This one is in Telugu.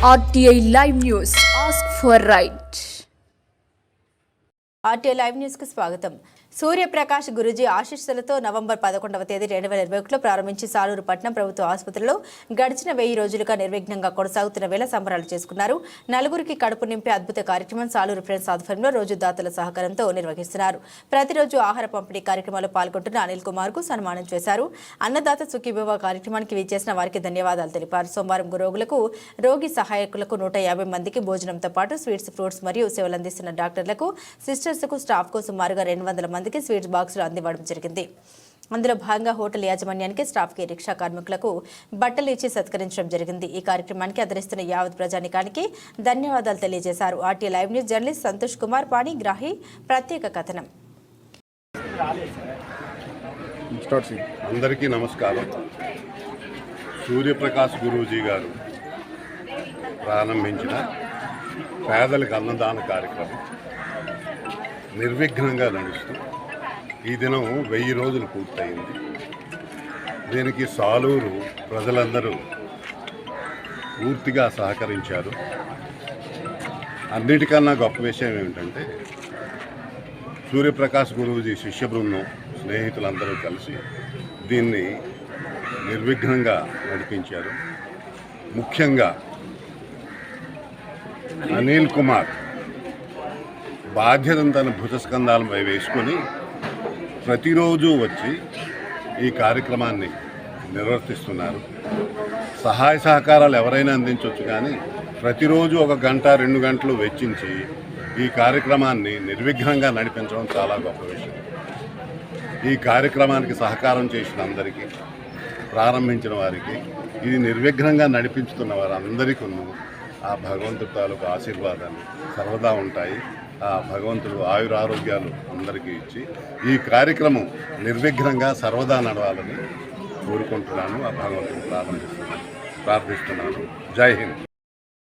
RTI Live News. Ask for right. RTI Live News కు స్వాగతం. సూర్యప్రకాష్ గురూజీ ఆశీస్సులతో నవంబర్ 11వ తేదీ 2021లో ప్రారంభించి సాలూరు పట్నం ప్రభుత్వ ఆసుపత్రిలో గడిచిన 1000 రోజులుగా నిర్విఘ్నంగా కొనసాగుతున్న వేళ సంబరాలు చేసుకున్నారు. నలుగురికి కడుపు నింపే అద్భుత కార్యక్రమం సాలూరు ఫ్రెండ్స్ ఆధ్వర్యంలో రోజు దాతల సహకారంతో నిర్వహిస్తున్నారు. ప్రతిరోజు ఆహార పంపిణీ కార్యక్రమాల్లో పాల్గొంటున్న అనిల్ కుమార్ కు సన్మానం చేశారు. అన్నదాత సుఖీభవ కార్యక్రమానికి విచ్చేసిన వారికి ధన్యవాదాలు తెలిపారు. సోమవారం రోగులకు రోగి సహాయకులకు 150 మందికి భోజనంతో పాటు స్వీట్స్, ఫ్రూట్స్ మరియు సేవలు అందిస్తున్న డాక్టర్లకు, సిస్టర్స్కు, స్టాఫ్కు సుమారుగా 200 మందికి స్వీట్స్ బాక్సులు అందివ్వడం జరిగింది. అందులో భాగంగా హోటల్ యాజమాన్యానికి, స్టాఫ్కి, రిక్షా కార్మికులకు బట్టలు ఇచ్చి సత్కరించడం జరిగింది. ఈ కార్యక్రమానికి ఆదరిస్తున్న యావత్ ప్రజానికానికి ధన్యవాదాలు తెలియజేశారు. RT live news journalist Santosh Kumar Pani Grahi ప్రత్యేక కథనం. అందరికీ నమస్కారం. సూర్యప్రకాష్ గురూజీ గారు ప్రారంభించిన పేదలకు అన్నదాన కార్యక్రమం నిర్విఘ్నంగా నడుస్తూ ఈ దినం 1000 రోజులు పూర్తయింది. దీనికి సాలూరు ప్రజలందరూ పూర్తిగా సహకరించారు. అన్నిటికన్నా గొప్ప విషయం ఏమిటంటే సూర్యప్రకాష్ గురూజీ శిష్య బృందం, స్నేహితులందరూ కలిసి దీన్ని నిర్విఘ్నంగా నడిపించారు. ముఖ్యంగా అనిల్ కుమార్ బాధ్యతను తన భుజస్కంధాలపై వేసుకొని ప్రతిరోజు వచ్చి ఈ కార్యక్రమాన్ని నిర్వర్తిస్తున్నారు. సహాయ సహకారాలు ఎవరైనా అందించవచ్చు, కానీ ప్రతిరోజు 1 గంట 2 గంటలు వెచ్చించి ఈ కార్యక్రమాన్ని నిర్విఘ్నంగా నడిపించడం చాలా గొప్ప విషయం. ఈ కార్యక్రమానికి సహకారం చేసిన అందరికీ, ప్రారంభించిన వారికి, ఇది నిర్విఘ్నంగా నడిపించుతున్న వారందరికీ ఆ భగవంతుడి తాలూకు ఆశీర్వాదాలు సర్వదా ఉంటాయి. ఆ భగవంతుడు ఆయురారోగ్యాలు అందరికీ ఇచ్చి ఈ కార్యక్రమం నిర్విఘ్నంగా సర్వదా నడవాలని కోరుకుంటున్నాను. ఆ భగవంతుడు ప్రార్థిస్తున్నాను. జై హింద్.